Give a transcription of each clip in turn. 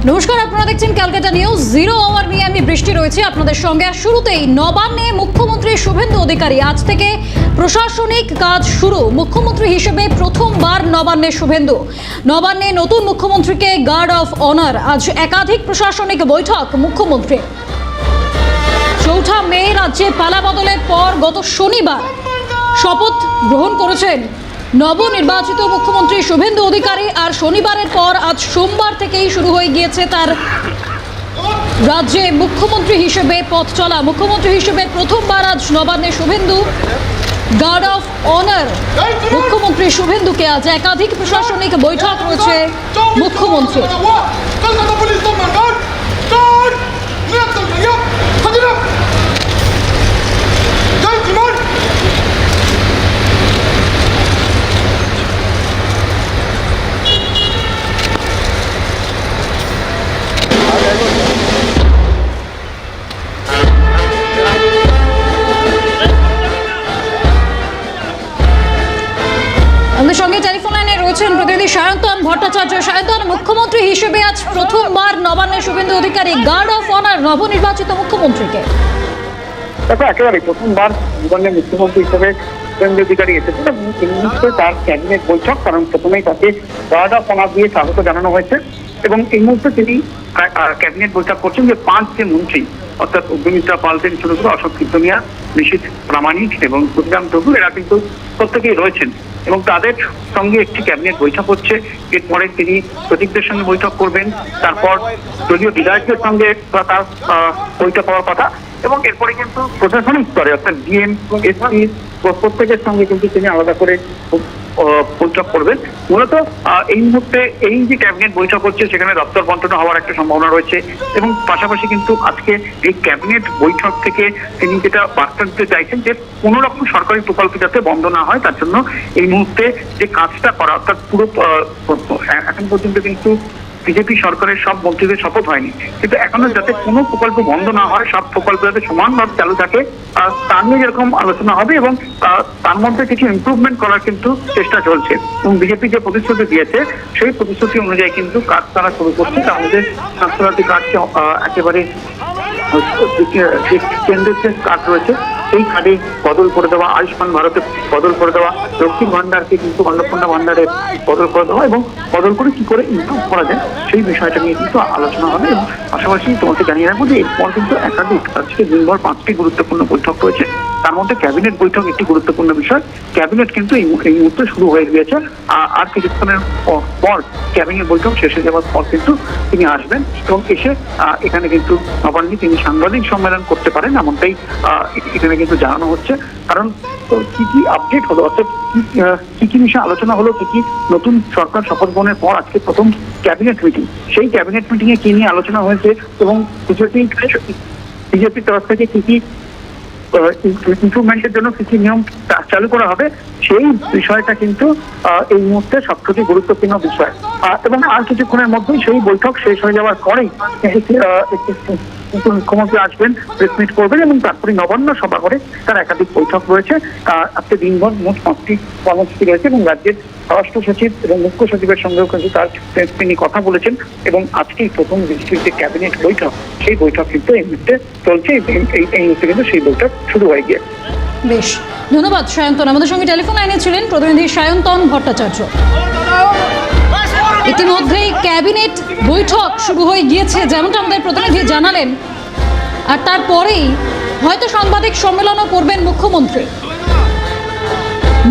নমস্কার, আপনারা দেখছেন ক্যালকাটা নিউজ। জিরো আওয়ার নিয়ে আমি বৃষ্টি রয়েছে আপনাদের সঙ্গে। শুরুতেই নবান্নে মুখ্যমন্ত্রী শুভেন্দু অধিকারী, আজ থেকে প্রশাসনিক কাজ শুরু। মুখ্যমন্ত্রী হিসেবে প্রথমবার নবান্নে শুভেন্দু। নবান্নে নতুন মুখ্যমন্ত্রীকে গার্ড অফ অনার। আজ একাধিক প্রশাসনিক বৈঠক মুখ্যমন্ত্রী। 4 মে রাজ্যে পালা বদলের পর গত শনিবার শপথ গ্রহণ করেছেন নবনির্বাচিত মুখ্যমন্ত্রী শুভেন্দু অধিকারী। আর শনিবারের পর আজ সোমবার থেকেই শুরু হয়ে গিয়েছে তার রাজ্যে মুখ্যমন্ত্রী হিসেবে পথ চলা। মুখ্যমন্ত্রী হিসেবে প্রথমবার আজ নবান্নে শুভেন্দু গার্ড অফ অনার। মুখ্যমন্ত্রী শুভেন্দুকে আজ একাধিক প্রশাসনিক বৈঠক রয়েছে মুখ্যমন্ত্রী। আমাদের সঙ্গে টেলিফোন লাইনে রয়েছেন প্রতিনিধি সায়ন্তন ভট্টাচার্য। সায়ন্তন, মুখ্যমন্ত্রী হিসেবে আজ প্রথমবার নবান্নে Suvendu Adhikari guard of honour নবনির্বাচিত মুখ্যমন্ত্রীকে। দেখো, একেবারে প্রথমবার নবান্নের মুখ্যমন্ত্রী হিসেবে শুভেন্দু অধিকারী এসেছেন এবং এই মুহূর্তে তার ক্যাবিনেট বৈঠক, কারণ প্রথমেই তাকে গার্ড অফ অনার দিয়ে স্বাগত জানানো হয়েছে এবং এই মুহূর্তে তিনি ক্যাবিনেট বৈঠক করছেন। যে 5 যে মন্ত্রী, অর্থাৎ অগ্নিমিত্রা পাল থেকে শুরু করে অশোক কীর্তনিয়া, নিশীথ প্রামাণিক এবং ক্ষুদিরাম টুডু, এরা কিন্তু প্রত্যেকেই রয়েছেন এবং তাদের সঙ্গে একটি ক্যাবিনেট বৈঠক হচ্ছে। এরপরে তিনি প্রতীকদের সঙ্গে বৈঠক করবেন, তারপর দলীয় বিধায়কদের সঙ্গে তার বৈঠক হওয়ার কথা এবং এরপরে কিন্তু প্রশাসনিক স্তরে অর্থাৎ ডিএম, এসপি প্রত্যেকের সঙ্গে কিন্তু তিনি আলাদা করে বৈঠক করবেন। মূলত এই মুহূর্তে এই যে ক্যাবিনেট বৈঠক হচ্ছে সেখানে দপ্তর বন্টন হওয়ার একটা সম্ভাবনা রয়েছে এবং পাশাপাশি কিন্তু আজকে এই ক্যাবিনেট বৈঠক থেকে তিনি যেটা বার্তা দিতে চাইছেন যে কোনো রকম সরকারি প্রকল্প যাতে বন্ধ না হয়, তার জন্য এই মুহূর্তে যে কাজটা করা, অর্থাৎ পুরো এখন পর্যন্ত কিন্তু বিজেপি সরকারের সব মন্ত্রীদের শপথ হয়নি, কিন্তু এখনো যাতে কোনো প্রকল্প বন্ধ না হয়, সব প্রকল্প যাতে সমানভাবে চালু থাকে তা নিয়ে যেরকম আলোচনা হবে এবং তার মধ্যে কিছু ইমপ্রুভমেন্ট করার কিন্তু চেষ্টা চলছে এবং বিজেপি যে প্রতিশ্রুতি দিয়েছে সেই প্রতিশ্রুতি অনুযায়ী কিন্তু কাজ তারা শুরু করছে। আমাদের স্বাস্থ্যসাথী কার্ডকে একেবারে কেন্দ্রের যে কার্ড রয়েছে সেই কার্ডে বদল করে দেওয়া, আয়ুষ্মান ভারতে বদল করে দেওয়া, লক্ষ্মীর ভান্ডারকে কিন্তু অন্নপূর্ণা ভান্ডারে বদল করে দেওয়া এবং বদল করে কি করে ইমপ্রুভ করা যায় সেই বিষয়টা নিয়ে কিন্তু আলোচনা হবে। এবং পাশাপাশি তোমাকে জানিয়ে রাখবো যে এরপর কিন্তু একাধিক, আজকে দিনভর 5টি গুরুত্বপূর্ণ বৈঠক রয়েছে, তার মধ্যে ক্যাবিনেট বৈঠক একটি গুরুত্বপূর্ণ বিষয়। ক্যাবিনেট কিন্তু এই মুহূর্তে শুরু হয়ে গিয়েছে। আর কিছুক্ষণের পর ক্যাবিনেট বৈঠক শেষ হয়ে যাওয়ার পর কিন্তু তিনি আসবেন এবং এসে এখানে কিন্তু নবান্নে তিনি সাংবাদিক সম্মেলন করতে পারেন, এমনটাই এখানে কিন্তু জানানো হচ্ছে। কারণ কি কি আপডেট হলো, অর্থাৎ কি কি বিষয়ে আলোচনা হলো, কি কি নতুন সরকার শপথ গ্রহণের পর আজকে প্রথম ক্যাবিনেট মিটিং, সেই ক্যাবিনেট মিটিং এ কি নিয়ে আলোচনা হয়েছে এবং বিজেপির তরফ থেকে কি কি ইমপ্রুভমেন্টের জন্য কি কি নিয়ম চালু করা হবে, সেই বিষয়টা কিন্তু এই মুহূর্তে সবথেকে গুরুত্বপূর্ণ বিষয়। এবং আর কিছুক্ষণের মধ্যেই সেই বৈঠক শেষ হয়ে যাওয়ার পরেই মুখ্যমন্ত্রী আসবেন, প্রেস মিট করবেন এবং তারপরে নবান্ন সভাঘরে তার একাধিক বৈঠক রয়েছে। আজকে দিনভর মোট 5টি কর্মসূচি রয়েছে এবং রাজ্যের স্বরাষ্ট্র সচিব এবং মুখ্য সচিবের সঙ্গেও কিন্তু তার তিনি কথা বলেছেন এবং আজকেই প্রথম দৃষ্টির যে ক্যাবিনেট বৈঠক, সেই বৈঠক কিন্তু এই মুহূর্তে চলছে। এই মুহূর্তে কিন্তু সেই বৈঠক শুরু হয়ে গিয়ে। বেশ, ধন্যবাদ সায়ন্তন। আমাদের সঙ্গে টেলিফোন লাইনে ছিলেন প্রতিনিধি সায়ন্তন ভট্টাচার্য। ইতিমধ্যেই ক্যাবিনেট বৈঠক শুরু হয়ে গিয়েছে, যেমনটা আমাদের প্রতিনিধি জানালেন, আর তারপরেই হয়তো সাংবাদিক সম্মেলনও করবেন মুখ্যমন্ত্রী।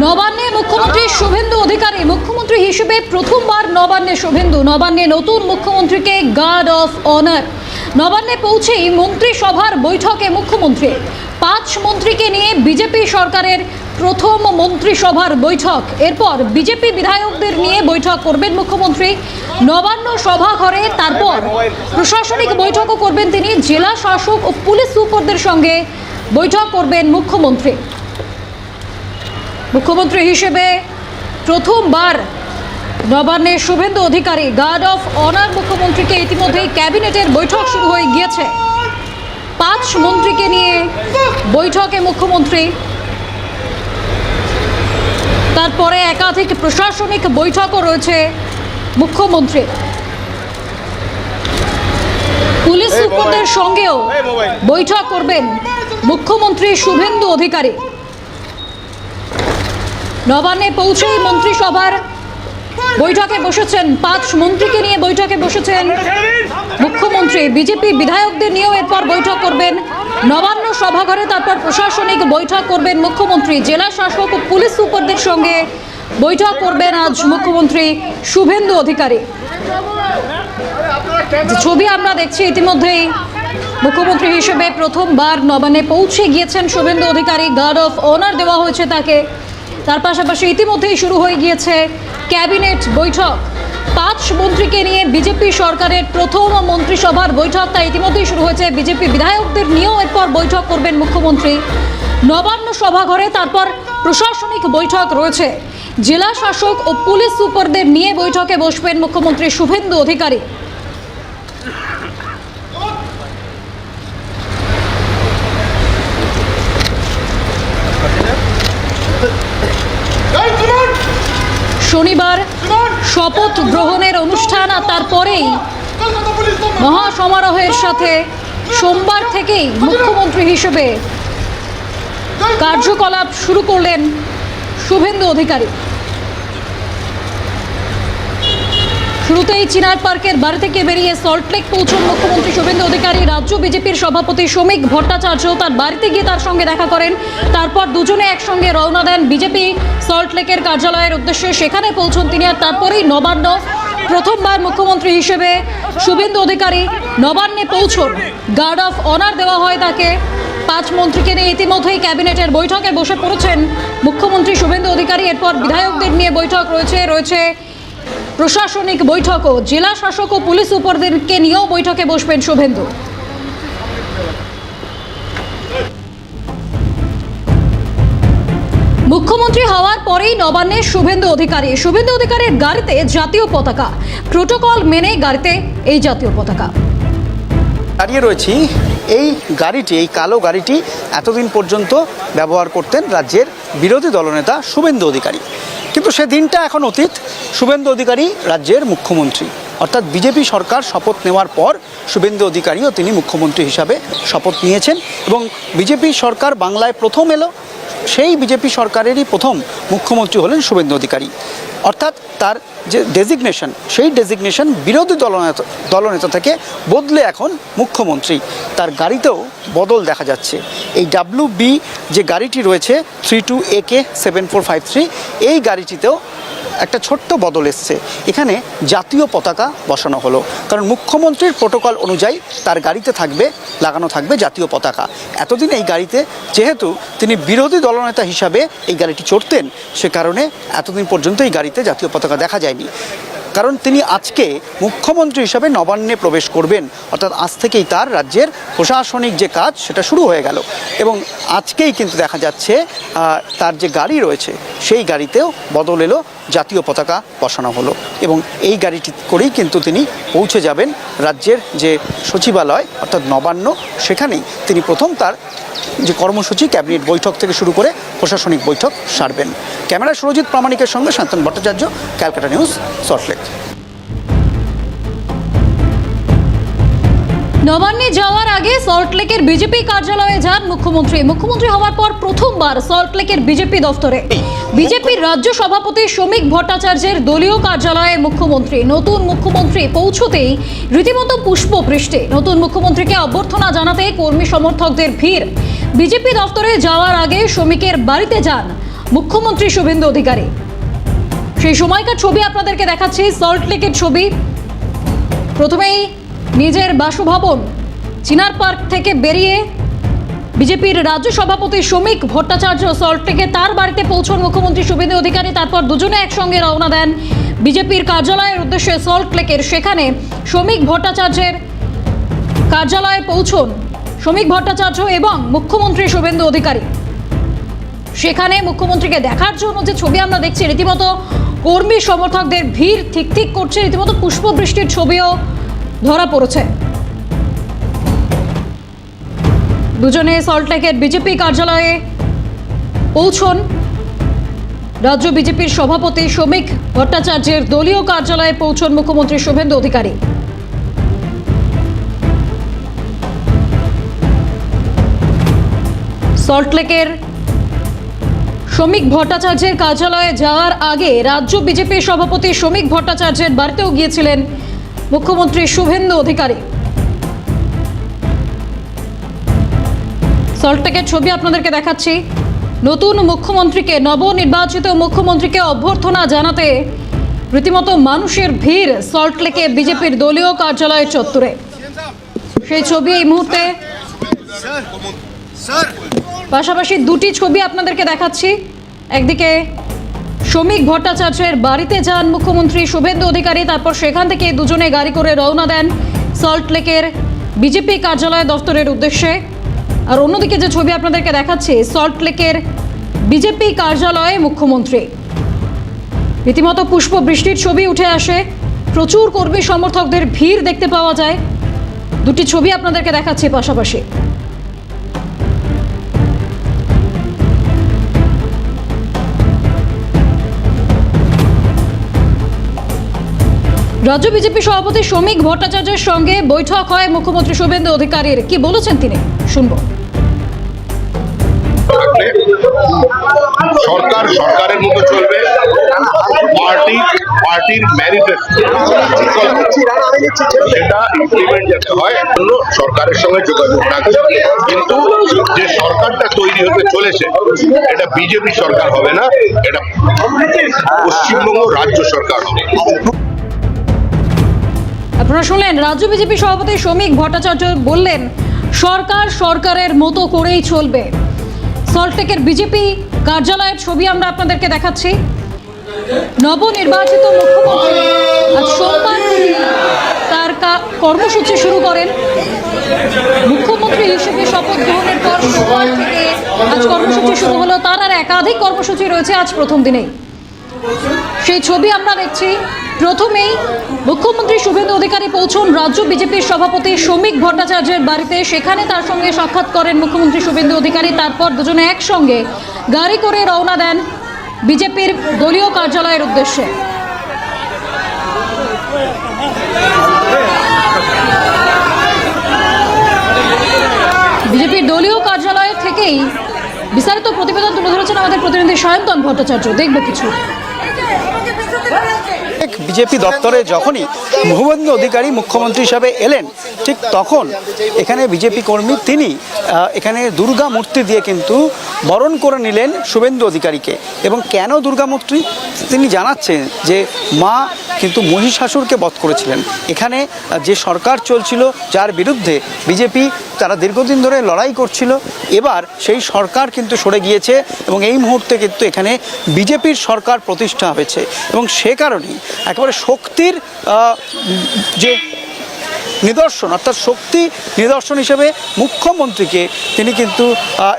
নবান্নে মুখ্যমন্ত্রী শুভেন্দু অধিকারী, মুখ্যমন্ত্রী হিসেবে প্রথমবার নবান্নে শুভেন্দু। নবান্নে নতুন মুখ্যমন্ত্রীকে গার্ড অফ অনার। নবান্নে পৌঁছেই মন্ত্রিসভার বৈঠকে মুখ্যমন্ত্রী। 5 মন্ত্রীকে নিয়ে বিজেপি সরকারের প্রথম মন্ত্রিসভার বৈঠক। এরপর বিজেপি বিধায়কদের নিয়ে বৈঠক করবেন মুখ্যমন্ত্রী নবান্ন সভাঘরে। তারপর প্রশাসনিক বৈঠকও করবেন তিনি। জেলা শাসক ও পুলিশ সুপারদের সঙ্গে বৈঠক করবেন মুখ্যমন্ত্রী। মুখ্যমন্ত্রী হিসেবে প্রথমবার নবান্নে Suvendu Adhikari guard of honour মুখ্যমন্ত্রীকে। ইতিমধ্যেই ক্যাবিনেটের বৈঠক শুরু হয়ে গিয়েছে। 5 মন্ত্রীকে নিয়ে বৈঠকে মুখ্যমন্ত্রী। তারপরে একাধিক প্রশাসনিক বৈঠকও রয়েছে মুখ্যমন্ত্রী। পুলিশ সুপারদের সঙ্গেও বৈঠক করবেন মুখ্যমন্ত্রী শুভেন্দু অধিকারী। নবান্নে পৌঁছেই মন্ত্রিসভার বৈঠকে বসেছেন, 5 মন্ত্রীকে নিয়ে বৈঠকে বসেছেন মুখ্যমন্ত্রী। বিজেপি বিধায়কদের নিয়েও এরপর বৈঠক করবেন নবান্ন সভাঘরে, তারপর প্রশাসনিক বৈঠক করবেন মুখ্যমন্ত্রী। জেলা শাসক ও পুলিশ সুপারদের সঙ্গে বৈঠক করবেন আজ মুখ্যমন্ত্রী শুভেন্দু অধিকারী। ছবি আমরা দেখছি, ইতিমধ্যেই মুখ্যমন্ত্রী হিসেবে প্রথমবার নবান্নে পৌঁছে গিয়েছেন Suvendu Adhikari. Guard of honour দেওয়া হয়েছে তাকে। তার পাশাপাশি ইতিমধ্যেই শুরু হয়ে গিয়েছে ক্যাবিনেট বৈঠক। 5 মন্ত্রীকে নিয়ে বিজেপি সরকারের প্রথম মন্ত্রিসভার বৈঠক, তাই ইতিমধ্যেই শুরু হয়েছে। বিজেপি বিধায়কদের নিয়েও এরপর বৈঠক করবেন মুখ্যমন্ত্রী নবান্ন সভাঘরে, তারপর প্রশাসনিক বৈঠক রয়েছে। জেলা শাসক ও পুলিশ সুপারদের নিয়ে বৈঠকে বসবেন মুখ্যমন্ত্রী শুভেন্দু অধিকারী। শনিবার শপথ গ্রহণের অনুষ্ঠান, আর তারপরেই মহাসমারোহের সাথে সোমবার থেকেই মুখ্যমন্ত্রী হিসেবে কার্যকলাপ শুরু করলেন শুভেন্দু অধিকারী। শুরুতেই চিনার পার্কের বাড়ি থেকে বেরিয়ে সল্টলেক পৌঁছন মুখ্যমন্ত্রী শুভেন্দু অধিকারী। রাজ্য বিজেপির সভাপতি শ্রমিক ভট্টাচার্য তার বাড়িতে গিয়ে তার সঙ্গে দেখা করেন। তারপর দুজনে একসঙ্গে রওনা দেন বিজেপি সল্টলেকের কার্যালয়ের উদ্দেশ্যে। সেখানে পৌঁছন তিনি, আর তারপরেই নবান্ন। প্রথমবার মুখ্যমন্ত্রী হিসেবে শুভেন্দু অধিকারী নবান্নে পৌঁছন। গার্ড অফ অনার দেওয়া হয় তাকে। 5 মন্ত্রীকে নিয়ে ইতিমধ্যেই ক্যাবিনেটের বৈঠকে বসে পড়েছেন মুখ্যমন্ত্রী শুভেন্দু অধিকারী। এরপর বিধায়কদের নিয়ে বৈঠক রয়েছে প্রশাসনিক বৈঠকও। জেলা শাসক ও পুলিশ সুপারদেরকে নিয়েও বৈঠকে বসবেন শুভেন্দু। মুখ্যমন্ত্রী হওয়ার পরেই নবান্নে শুভেন্দু অধিকারীর গাড়িতে জাতীয় পতাকা। প্রোটোকল মেনে গাড়িতে এই জাতীয় পতাকা। দাঁড়িয়ে রয়েছি, এই গাড়িটি, এই কালো গাড়িটি এতদিন পর্যন্ত ব্যবহার করতেন রাজ্যের বিরোধী দলনেতা শুভেন্দু অধিকারী, কিন্তু সে দিনটা এখন অতীত। শুভেন্দু অধিকারী রাজ্যের মুখ্যমন্ত্রী, অর্থাৎ বিজেপি সরকার শপথ নেওয়ার পর শুভেন্দু অধিকারীও তিনি মুখ্যমন্ত্রী হিসাবে শপথ নিয়েছেন এবং বিজেপি সরকার বাংলায় প্রথম এলো। সেই বিজেপি সরকারেরই প্রথম মুখ্যমন্ত্রী হলেন শুভেন্দু অধিকারী, অর্থাৎ তার যে ডেজিগনেশন, সেই ডেজিগনেশন বিরোধী দলনেতা থেকে বদলে এখন মুখ্যমন্ত্রী। তার গাড়িতেও বদল দেখা যাচ্ছে। এই WB যে গাড়িটি রয়েছে 32AK 7453, এই গাড়িটিতেও একটা ছোট্ট বদল এসছে। এখানে জাতীয় পতাকা বসানো হলো, কারণ মুখ্যমন্ত্রীর প্রোটোকল অনুযায়ী তার গাড়িতে লাগানো থাকবে জাতীয় পতাকা। এতদিন এই গাড়িতে, যেহেতু তিনি বিরোধী দলনেতা হিসাবে এই গাড়িটি চড়তেন, সে কারণে এতদিন পর্যন্ত এই গাড়িতে জাতীয় পতাকা দেখা যায়নি। কারণ তিনি আজকে মুখ্যমন্ত্রী হিসাবে নবান্নে প্রবেশ করবেন, অর্থাৎ আজ থেকেই তার রাজ্যের প্রশাসনিক যে কাজ সেটা শুরু হয়ে গেল এবং আজকেই কিন্তু দেখা যাচ্ছে তার যে গাড়ি রয়েছে সেই গাড়িতেও বদল এলো, জাতীয় পতাকা বসানো হলো এবং এই গাড়িটি করেই কিন্তু তিনি পৌঁছে যাবেন রাজ্যের যে সচিবালয় অর্থাৎ নবান্ন। সেখানেই তিনি প্রথম তার যে কর্মসূচি, ক্যাবিনেট বৈঠক থেকে শুরু করে প্রশাসনিক বৈঠক সারবেন। ক্যামেরা সুরজিৎ প্রামাণিকের সঙ্গে শান্তন ভট্টাচার্য, ক্যালকাটা নিউজ, সল্টলেক। নবান্নে যাওয়ার আগে সল্টলেকের বিজেপি কার্যালয়ে যান মুখ্যমন্ত্রী হওয়ার পর প্রথমবার সল্টলেকের বিজেপি দফতরে বিজেপির রাজ্য সভাপতি শ্রমিক ভট্টাচার্যের দলীয় কার্যালয়ে নতুন মুখ্যমন্ত্রী পৌঁছতেই রীতিমতো পুষ্পবৃষ্টি। নতুন মুখ্যমন্ত্রীকে অভ্যর্থনা জানাতে কর্মী সমর্থকদের ভিড়। বিজেপি দফতরে যাওয়ার আগে শ্রমিকের বাড়িতে যান মুখ্যমন্ত্রী শুভেন্দু অধিকারী। সেই সময়কার ছবি আপনাদেরকে দেখাচ্ছি, সল্টলেকের ছবি। প্রথমেই নিজের বাসভবন চিনার পার্ক থেকে বেরিয়ে বিজেপির রাজ্য সভাপতি শ্রমিক ভট্টাচার্য সল্টলেকে তার বাড়িতে পৌঁছন মুখ্যমন্ত্রী শুভেন্দু অধিকারী। তারপর দুজনে একসঙ্গে রওনা দেন বিজেপির কার্যালয়ের উদ্দেশ্যে সল্টলেকের। সেখানে শ্রমিক ভট্টাচার্যের কার্যালয়ে পৌঁছন শ্রমিক ভট্টাচার্য এবং মুখ্যমন্ত্রী শুভেন্দু অধিকারী। সেখানে মুখ্যমন্ত্রীকে দেখার জন্য যে ছবি আমরা দেখছি, রীতিমতো কর্মী সমর্থকদের ভিড় ঠিক করছে, রীতিমতো পুষ্পবৃষ্টির ছবিও ধরা পড়েছে। দুজনে সল্টলেকের বিজেপি কার্যালয়ে পৌঁছন রাজ্য বিজেপির সভাপতি শ্রমিক ভট্টাচার্যের দলীয় কার্যালয়ে পৌঁছন মুখ্যমন্ত্রী শুভেন্দু অধিকারী। সল্টলেকের শ্রমিক ভট্টাচার্যের কার্যালয়ে যাওয়ার আগে রাজ্য বিজেপির সভাপতি শ্রমিক ভট্টাচার্যের বাড়িতেও গিয়েছিলেন মুখ্যমন্ত্রী শুভেন্দু অধিকারী। সল্টলেকের ছবি আপনাদেরকে দেখাচ্ছি। নতুন মুখ্যমন্ত্রীকে, নবনির্বাচিত মুখ্যমন্ত্রীকে অভ্যর্থনা জানাতে রীতিমতো মানুষের ভিড় সল্টলেকে বিজেপির দলীয় কার্যালয়ের চত্বরে। সেই ছবি এই মুহূর্তে, পাশাপাশি দুটি ছবি আপনাদেরকে দেখাচ্ছি। একদিকে শ্রমিক ভট্টাচার্যের বাড়িতে যান মুখ্যমন্ত্রী শুভেন্দু অধিকারী, তারপর সেখান থেকে দুজনে গাড়ি করে রওনা দেন সল্টলেকের বিজেপি কার্যালয় দফতরের উদ্দেশ্যে। আর অন্যদিকে যে ছবি আপনাদেরকে দেখাচ্ছি, সল্টলেকের বিজেপি কার্যালয়ে মুখ্যমন্ত্রী। রীতিমতো পুষ্প বৃষ্টির ছবি উঠে আসে, প্রচুর কর্মী সমর্থকদের ভিড় দেখতে পাওয়া যায়। দুটি ছবি আপনাদেরকে দেখাচ্ছি পাশাপাশি। রাজ্য বিজেপি সভাপতি শ্রমিক ভট্টাচার্যের সঙ্গে বৈঠক হয় মুখ্যমন্ত্রী শুভেন্দু অধিকারীর। কি বলেছেন তিনি, শুনবো। সরকার সরকারের মতো চলবে, পার্টির ম্যানিফেস্টো সেটা ইমপ্লিমেন্ট যাতে হয় জন্য সরকারের সঙ্গে যোগাযোগ রাখছে। কিন্তু যে সরকারটা তৈরি হতে চলেছে এটা বিজেপি সরকার হবে না, এটা পশ্চিমবঙ্গ রাজ্য সরকার হবে। আপনারা শুনলেন রাজ্য বিজেপি সভাপতি শ্রমিক ভট্টাচার্য বললেন সরকার সরকারের মতো করেই চলবে। সল্টলেকের বিজেপি কার্যালয়ের ছবি আমরা আপনাদেরকে দেখাচ্ছি। নবনির্বাচিত মুখ্যমন্ত্রী আজ সোমবার তার কর্মসূচি শুরু করেন। মুখ্যমন্ত্রী হিসেবে শপথ গ্রহণের পর সোমবার থেকে আজ কর্মসূচি শুরু হলো। তার আর একাধিক কর্মসূচি রয়েছে আজ প্রথম দিনেই। সেই ছবি আমরা দেখছি। প্রথমেই মুখ্যমন্ত্রী শুভেন্দু অধিকারী পৌঁছন রাজ্য বিজেপির সভাপতি শ্রমিক ভট্টাচার্যের বাড়িতে। সেখানে তার সঙ্গে সাক্ষাৎ করেন মুখ্যমন্ত্রী শুভেন্দু অধিকারী। তারপর দুজনে একসঙ্গে গাড়ি করে রওনা দেন বিজেপির দলীয় কার্যালয়ের উদ্দেশ্যে। বিজেপির দলীয় কার্যালয় থেকেই বিস্তারিত প্রতিবেদন তুলে ধরেছেন আমাদের প্রতিনিধি সায়ন্তন ভট্টাচার্য। দেখব কিছু। বিজেপি দপ্তরে যখনই শুভেন্দু অধিকারী মুখ্যমন্ত্রী হিসাবে এলেন, ঠিক তখন এখানে বিজেপি কর্মী তিনি এখানে দুর্গা মূর্তি দিয়ে কিন্তু বরণ করে নিলেন শুভেন্দু অধিকারীকে। এবং কেন দুর্গা মূর্তি, তিনি জানাচ্ছেন যে মা কিন্তু মহিষাসুরকে বধ করেছিলেন। এখানে যে সরকার চলছিল, যার বিরুদ্ধে বিজেপি তারা দীর্ঘদিন ধরে লড়াই করছিল, এবার সেই সরকার কিন্তু সরে গিয়েছে এবং এই মুহূর্তে কিন্তু এখানে বিজেপির সরকার প্রতিষ্ঠা হয়েছে। এবং সে কারণেই একেবারে শক্তির যে নিদর্শন, অর্থাৎ শক্তি নিদর্শন হিসেবে মুখ্যমন্ত্রীকে তিনি কিন্তু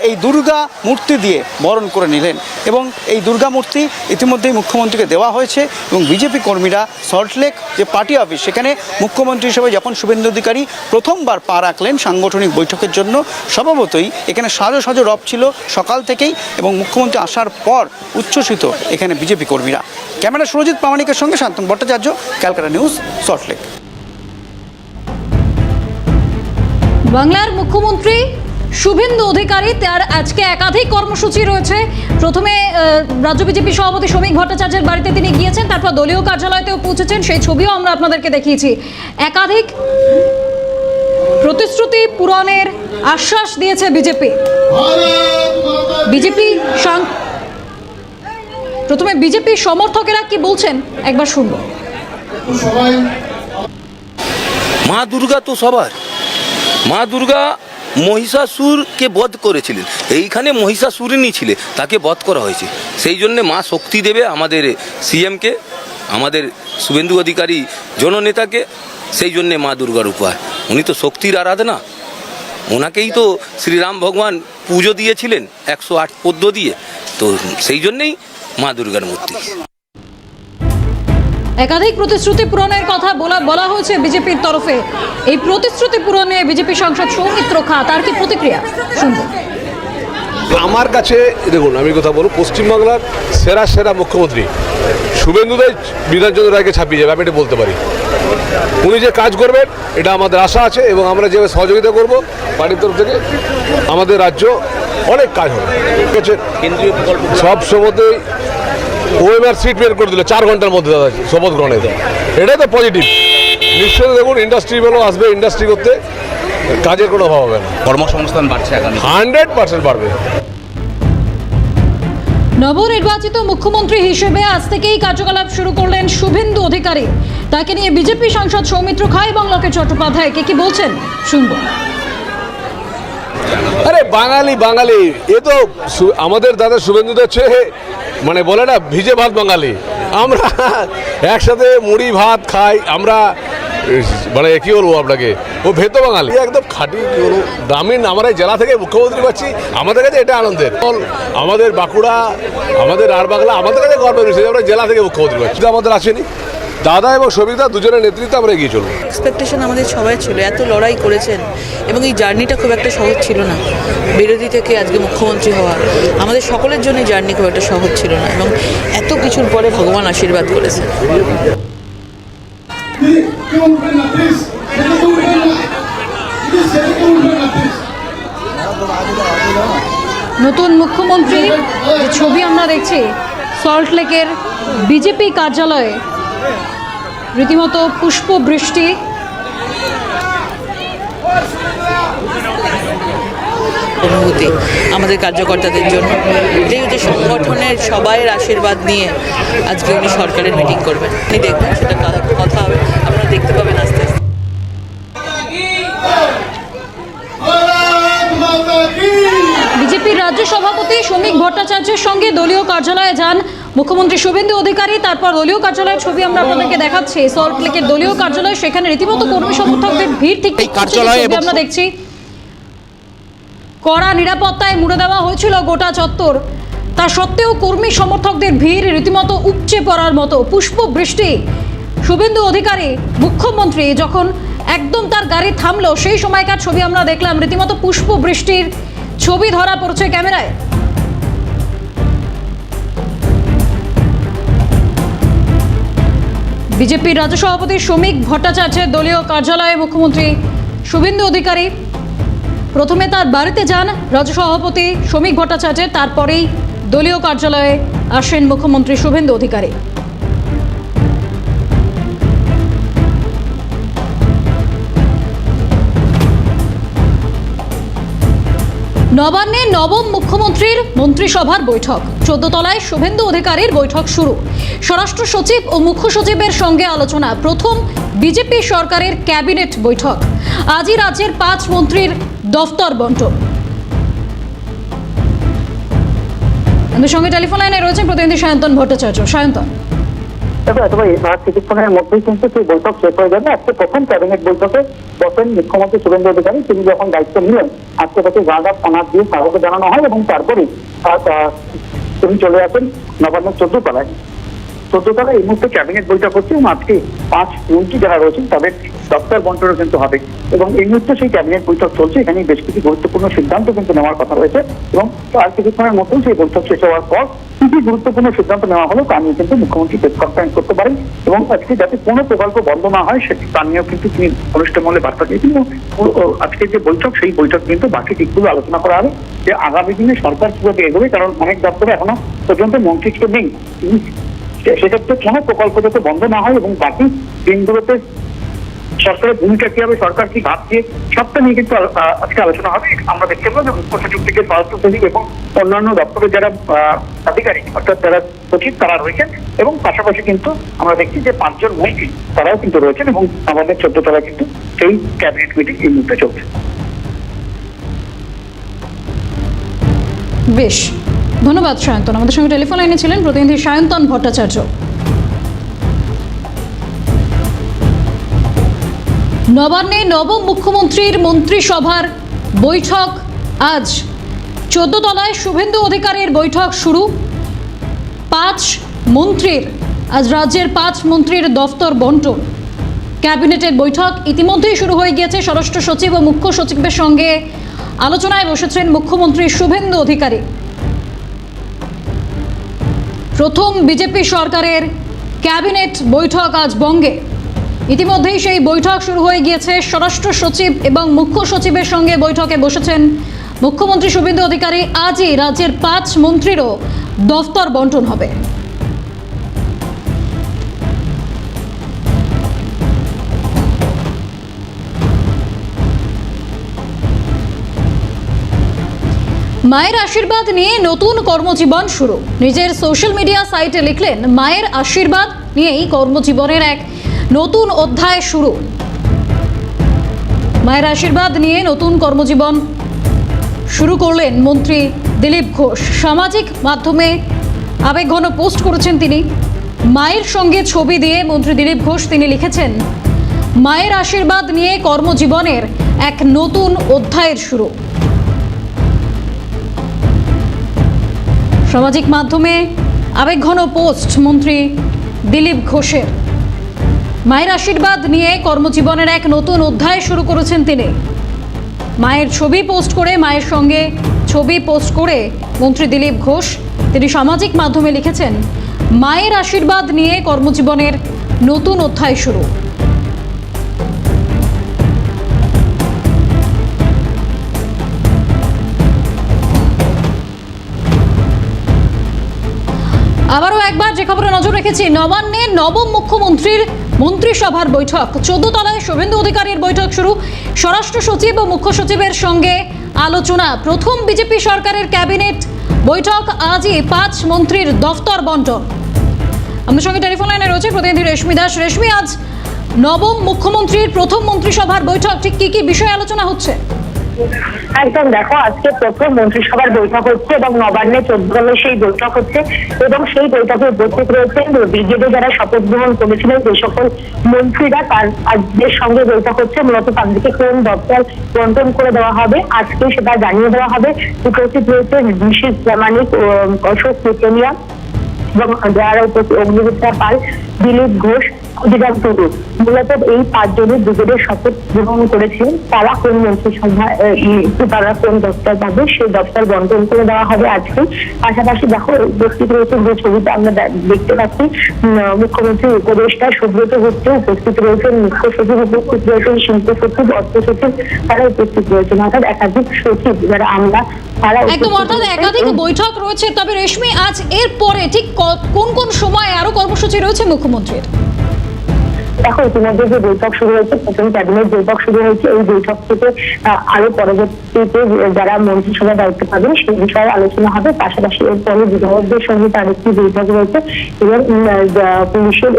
এই দুর্গা মূর্তি দিয়ে বরণ করে নিলেন। এবং এই দুর্গা মূর্তি ইতিমধ্যেই মুখ্যমন্ত্রীকে দেওয়া হয়েছে। এবং বিজেপি কর্মীরা সল্টলেক যে পার্টি অফিস, সেখানে মুখ্যমন্ত্রী হিসেবে যখন শুভেন্দু অধিকারী প্রথমবার পা রাখলেন সাংগঠনিক বৈঠকের জন্য, স্বভাবতই এখানে সাজো সাজো রব ছিল সকাল থেকেই। এবং মুখ্যমন্ত্রী আসার পর উচ্ছ্বসিত এখানে বিজেপি কর্মীরা। ক্যামেরা সুরজিৎ প্রামাণিকের সঙ্গে শান্তন ভট্টাচার্য, ক্যালকাটা নিউজ, সল্টলেক। বাংলার মুখ্যমন্ত্রী শুভেন্দু অধিকারী তার আজকে একাধিক কর্মসূচি রয়েছে। প্রথমে রাজ্য বিজেপি সভাপতি শ্রমিক ভট্টাচার্যের বাড়িতে তিনি গিয়েছেন, তারপর দলীয় কার্যালয়তেও পৌঁছেছেন। সেই ছবিও আমরা আপনাদেরকে দেখিয়েছি। একাধিক প্রতিশ্রুতি পূরণের আশ্বাস দিয়েছে বিজেপি। প্রথমে বিজেপি সমর্থকেরা কি বলছেন একবার শুনবো। মা দুর্গা তো সবার, মা দুর্গা মহিষাসুরকে বধ করেছিলেন। এইখানে মহিষাসুরিনী ছিলে, তাকে বধ করা হয়েছে। সেই জন্যে মা শক্তি দেবে আমাদের সিএমকে, আমাদের শুভেন্দু অধিকারী জননেতাকে। সেই জন্যে মা দুর্গার উপহার। উনি তো শক্তির আরাধনা, ওনাকেই তো শ্রীরাম ভগবান পুজো দিয়েছিলেন 108 পদ্ম দিয়ে। তো সেই জন্যেই মা দুর্গার মূর্তি। একাধিক প্রতিশ্রুতি পূরণের কথা বলা হয়েছে বিজেপির তরফে। এই প্রতিশ্রুতি পূরণে বিজেপি সাংসদ সৌমিত্র খা তার কি প্রতিক্রিয়া শুনবো। আমার কাছে দেখুন, আমি কথা বলবো, পশ্চিমবাংলার সেরা মুখ্যমন্ত্রী শুভেন্দু দাই বিধানচন্দ্র রায়কে ছাপিয়ে যাবে, আমি এটা বলতে পারি। উনি যে কাজ করবেন এটা আমাদের আশা আছে, এবং আমরা যেভাবে সহযোগিতা করব পার্টির তরফ থেকে, আমাদের রাজ্য অনেক কাজ হবে। ঠিক আছে, কেন্দ্রীয় প্রকল্প সব সময়তেই ওএমআর সিট বের করে দিল 4 ঘন্টার মধ্যে দাদা শপথ গ্রহণে, এটাই তো পজিটিভ। নিশ্চয়ই দেখুন ইন্ডাস্ট্রি বলো আসবে, ইন্ডাস্ট্রি করতে কাজের কোনো অভাব হবে না, কর্মসংস্থান বাড়ছে আগামী 100% বাড়বে। নবনির্বাচিত মুখ্যমন্ত্রী হিসেবে আজ থেকেই কার্যকলাপ শুরু করলেন শুভেন্দু অধিকারী। তাকে নিয়ে বিজেপি সাংসদ সৌমিত্র খাঁ এবং লোকেশ চট্টোপাধ্যায় কি বলছেন শুনবো। আরে বাঙালি বাঙালি, এ তো আমাদের দাদা শুভেন্দুদের চেয়ে মানে বলে না ভিজে ভাত বাঙালি। আমরা একসাথে মুড়ি ভাত খাই, আমরা মানে কি বলবো আপনাকে, ও ভেতো বাঙালি একদম খাঁটি। কি বলবো, গ্রামীণ আমরা এই জেলা থেকে মুখ্যমন্ত্রী পাচ্ছি, আমাদের কাছে এটা আনন্দের। আমাদের বাঁকুড়া, আমাদের বাংলা, আমাদের কাছে গর্বের বিষয় আমরা জেলা থেকে মুখ্যমন্ত্রী পাচ্ছি। আমাদের আসেনি, দাদা এবং সবিতা দুজনের নেতৃত্বে আমরা এগিয়ে চলবো। এক্সপেকটেশন আমাদের সবাই ছিল, এত লড়াই করেছেন এবং এই জার্নিটা খুব একটা সহজ ছিল না। বিরোধী থেকে আজকে মুখ্যমন্ত্রী হওয়া আমাদের সকলের জন্য জার্নি খুব একটা সহজ ছিল না, এবং এত কিছুর পরে ভগবান আশীর্বাদ করেছেন। নতুন মুখ্যমন্ত্রী যে ছবি আমরা দেখছি সল্টলেকের বিজেপি কার্যালয়ে, রীতিমতো পুষ্প বৃষ্টি। অনুভূতি আমাদের কার্যকর্তাদের জন্য, এটাই হচ্ছে সংগঠনের সবাইয়ের আশীর্বাদ নিয়ে আজকে উনি সরকারের মিটিং করবেন। উনি দেখবেন, সেটা কথা হবে, আপনারা দেখতে পাবেন আস্তে আস্তে। বিজেপির রাজ্য সভাপতি শ্রমিক ভট্টাচার্যের সঙ্গে দলীয় কার্যালয়ে যান মুখ্যমন্ত্রী শুভেন্দু অধিকারী। তারপর দলীয় কার্যালয়ের ছবি আমরা আপনাদেরকে দেখাচ্ছি, সল্টলেকের দলীয় কার্যালয়, সেখানে রীতিমতো কর্মী সমর্থকদের ভিড় ঠিক আমরা দেখছি। কড়া নিরাপত্তায় মুড়ে দেওয়া হয়েছিল গোটা চত্বর, তা সত্ত্বেও কর্মী সমর্থকদের ভিড় রীতিমতো উপচে পড়ার মতো। পুষ্প বৃষ্টি। শুভেন্দু অধিকারী মুখ্যমন্ত্রী যখন একদম তার গাড়ি থামলো, সেই সময়কার ছবি আমরা দেখলাম। রীতিমতো পুষ্প বৃষ্টির ছবি ধরা পড়ছে ক্যামেরায়। বিজেপির রাজ্য সভাপতি শ্রমিক ভট্টাচার্যের দলীয় কার্যালয়ে মুখ্যমন্ত্রী শুভেন্দু অধিকারী প্রথমে তার বাড়িতে যান রাজ্য সভাপতি শ্রমিক ভট্টাচার্যের, তারপরেই দলীয় কার্যালয়ে আসেন মুখ্যমন্ত্রী শুভেন্দু অধিকারী। নবান্নে নবম মুখ্যমন্ত্রীর মন্ত্রিসভার বৈঠক, 14 তলায় শুভেন্দু অধিকারীর বৈঠক শুরু। স্বরাষ্ট্র সচিব ও মুখ্য সচিবের সঙ্গে আলোচনা। প্রথম বিজেপি সরকারের ক্যাবিনেট বৈঠক। আজই রাজ্যের 5 মন্ত্রীর দফতর বন্টন। আমাদের সঙ্গে টেলিফোন লাইনে রয়েছেন প্রতিনিধি সায়ন্তন ভট্টাচার্য। সায়ন্তন, তবে আর কিছুক্ষণের মধ্যেই কিন্তু সেই বৈঠক শেষ হয়ে যাবে। আজকে প্রথম ক্যাবিনেট বৈঠকে বসেন মুখ্যমন্ত্রী শুভেন্দু অধিকারী। তিনি যখন দায়িত্ব নিলেন, আজকে তাকে গার্ড অনার দিয়ে স্বাগত জানানো হয় এবং তারপরে তিনি চলে আসেন নবান্নের 14 তলায়। 14 তলায় এই মুহূর্তে ক্যাবিনেট বৈঠক হচ্ছে এবং আজকে 5 মন্ত্রী যারা রয়েছেন তাদের দপ্তর বন্টনও কিন্তু হবে এবং এই মুহূর্তে সেই ক্যাবিনেট বৈঠক চলছে। এখানে বেশ কিছু গুরুত্বপূর্ণ সিদ্ধান্ত কিন্তু নেওয়ার কথা রয়েছে এবং আর কিছুক্ষণের মধ্যেই সেই বৈঠক শেষ হওয়ার পর কি কি গুরুত্বপূর্ণ সিদ্ধান্ত নেওয়া হলো তা নিয়ে কিন্তু মুখ্যমন্ত্রী প্রেস কনফারেন্স করতে পারেন এবং আজকে যাতে কোনো প্রকল্প বন্ধ না হয় তা নিয়েও কিন্তু তিনি অনুষ্ঠানমূলক বার্তা দিয়েছেন। আজকের যে বৈঠক, সেই বৈঠক কিন্তু বাকি দিকগুলো আলোচনা করা হবে যে আগামী দিনে সরকার কিভাবে এগোবে, কারণ অনেক দপ্তরে এখনো পর্যন্ত মন্ত্রিত্ব নেই। সেক্ষেত্রে কোনো প্রকল্প যাতে বন্ধ না হয় এবং বাকি দিনগুলোতে সরকারের ভূমিকা কি হবে, সরকার কি ভাবছে, সবটা নিয়ে কিন্তু আজকে আলোচনা হবে। আমরা দেখতে পাবো যে মুখ্য সচিব থেকে স্বরাষ্ট্র সচিব এবং অন্যান্য দপ্তরের যারা আধিকারিক অর্থাৎ যারা সচিব তারা রয়েছেন এবং পাশাপাশি কিন্তু আমরা দেখছি যে 5 জন মন্ত্রী তারাও কিন্তু রয়েছেন এবং আমাদের 14 তলায় কিন্তু সেই ক্যাবিনেট মিটিং এই মুহূর্তে চলছে। বেশ, ধন্যবাদ সায়ন্তন। আমাদের সঙ্গে টেলিফোন লাইনে ছিলেন প্রতিনিধি সায়ন্তন ভট্টাচার্য। নবান্নে নবম মুখ্যমন্ত্রীর মন্ত্রিসভার বৈঠক আজ। 14 তলায় শুভেন্দু অধিকারীর বৈঠক শুরু। 5 মন্ত্রীর আজ রাজ্যের 5 মন্ত্রীর দফতর বন্টন। ক্যাবিনেটের বৈঠক ইতিমধ্যেই শুরু হয়ে গিয়েছে। স্বরাষ্ট্র সচিব ও মুখ্য সচিবের সঙ্গে আলোচনায় বসেছেন মুখ্যমন্ত্রী শুভেন্দু অধিকারী। প্রথম বিজেপি সরকারের ক্যাবিনেট বৈঠক আজ বঙ্গে। ইতিমধ্যেই সেই বৈঠক শুরু হয়ে গিয়েছে। স্বরাষ্ট্র সচিব এবং মুখ্য সচিবের সঙ্গে বৈঠকে বসেছেন মুখ্যমন্ত্রী শুভেন্দু অধিকারী। আজই রাজ্যের 5 মন্ত্রীরও দফতর বন্টন হবে। মায়ের আশীর্বাদ নিয়ে নতুন কর্মজীবন শুরু। নিজের সোশ্যাল মিডিয়া সাইটে লিখলেন, মায়ের আশীর্বাদ নিয়েই কর্মজীবনের এক নতুন অধ্যায় শুরু। মায়ের আশীর্বাদ নিয়ে নতুন কর্মজীবন শুরু করলেন মন্ত্রী দিলীপ ঘোষ। সামাজিক মাধ্যমে আবেগঘন পোস্ট করেছেন তিনি। মায়ের সঙ্গে ছবি দিয়ে মন্ত্রী দিলীপ ঘোষ তিনি লিখেছেন, মায়ের আশীর্বাদ নিয়ে কর্মজীবনের এক নতুন অধ্যায়ের শুরু। সামাজিক মাধ্যমে আবেগঘন পোস্ট মন্ত্রী দিলীপ ঘোষের। মায়ের আশীর্বাদ নিয়ে কর্মজীবনের এক নতুন অধ্যায় শুরু করেছেন তিনি। মায়ের ছবি পোস্ট করে, মায়ের সঙ্গে ছবি পোস্ট করে মন্ত্রী দিলীপ ঘোষ তিনি সামাজিক মাধ্যমে লিখেছেন, মায়ের আশীর্বাদ নিয়ে কর্মজীবনের নতুন অধ্যায় শুরু। আবারও একবার যে খবরে নজর রেখেছি, নবান্নে নবম মুখ্যমন্ত্রীর মন্ত্রিসভার বৈঠক। 14 তলায় শুভেন্দু অধিকারীর বৈঠক শুরু। স্বরাষ্ট্র সচিব ও মুখ্য সচিবের সঙ্গে আলোচনা। প্রথম বিজেপি সরকারের ক্যাবিনেট বৈঠক। আজই 5 মন্ত্রীর দফতর বন্টন। আমাদের সঙ্গে টেলিফোন লাইনে রয়েছে প্রতিনিধি রেশমি দাস। রেশমি, আজ নবম মুখ্যমন্ত্রীর প্রথম মন্ত্রিসভার বৈঠক, ঠিক কি কি বিষয়ে আলোচনা হচ্ছে? একদম, দেখো, আজকে প্রথম মন্ত্রিসভার বৈঠক হচ্ছে এবং নবান্নে 14 সেই বৈঠক হচ্ছে এবং সেই বৈঠকে উপস্থিত রয়েছেন বিজেপি যারা শপথ গ্রহণ করেছিলেন যে সকল মন্ত্রীরা, তাদের সঙ্গে বৈঠক হচ্ছে। মূলত তাদেরকে কোন দপ্তর বন্টন করে দেওয়া হবে আজকে সেটা জানিয়ে দেওয়া হবে। উপস্থিত রয়েছে বিশেষ প্রামাণিক, অশোক পেট্রোলিয়াম এবং যারা অগ্নিমিত্রা পাল, দিলীপ ঘোষ, অধিরাম টুডু। মূলত এই 5 জনের দুজনের শপথ গ্রহণ করেছিলেন। তারা কোন মন্ত্রিসভা, তারা কোন দপ্তর পাবে সেই দপ্তর বন্টন করে দেওয়া হবে আজকে। পাশাপাশি দেখো, উপস্থিত রয়েছে যে ছবিটা আমরা দেখতে পাচ্ছি, মুখ্যমন্ত্রীর উপদেষ্টা সুব্রত গুপ্ত উপস্থিত রয়েছেন, মুখ্য সচিব উপস্থিত রয়েছেন, শিল্প সচিব, অর্থ সচিব তারা উপস্থিত রয়েছেন। অর্থাৎ একাধিক সচিব যারা আমরা তারা একদম, অর্থাৎ একাধিক বৈঠক রয়েছে। তবে রেশমি, আজ এর পরে ঠিক কোন কোন সময় আরো কর্মসূচি রয়েছে মুখ্যমন্ত্রীর? দেখো, ইতিমধ্যে যে বৈঠক শুরু হয়েছে, প্রথম ক্যাবিনেট বৈঠক শুরু হয়েছে। এই বৈঠক থেকে আরো পরবর্তীতে যারা মন্ত্রিসভা দায়িত্ব পাবেন সেই বিষয়ে আলোচনা হবে। পাশাপাশি এরপরে বিধায়কদের সঙ্গে তার একটি বৈঠক রয়েছে এবং পুলিশের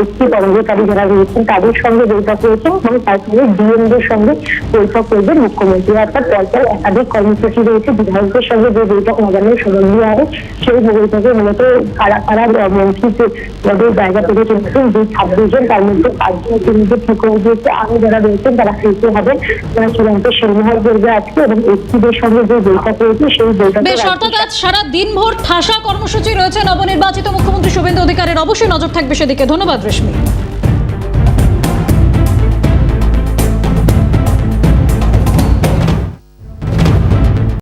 একটি কর্মচারী যারা রয়েছেন তাদের সঙ্গে বৈঠক রয়েছে এবং তার সঙ্গে ডিএমদের সঙ্গে বৈঠক করবে মুখ্যমন্ত্রী। অর্থাৎ পর্যায়ে একাধিক কর্মসূচি রয়েছে। বিধায়কদের সঙ্গে যে বৈঠক নবান্নের সমান্বয় হবে সেই বৈঠকে মূলত কারা কারা মন্ত্রী পদের জায়গা থেকে চলেছেন, যে 26 জন, তার মধ্যে 5 জনের ঠিক হয়ে গিয়েছে। আরো যারা রয়েছেন তারা ফিরতে হবে, তারা চূড়ান্ত সিংহার করবে আজকে। এবং এসপিদের সঙ্গে যে বৈঠক রয়েছে সেই বৈঠকে বেশ, অর্থাৎ আজ সারা দিনভর ঠাসা কর্মসূচি রয়েছে নবনির্বাচিত মুখ্যমন্ত্রী শুভেন্দু অধিকারীর। অবশ্যই নজর থাকবে সেদিকে। ধন্যবাদ রেশমি।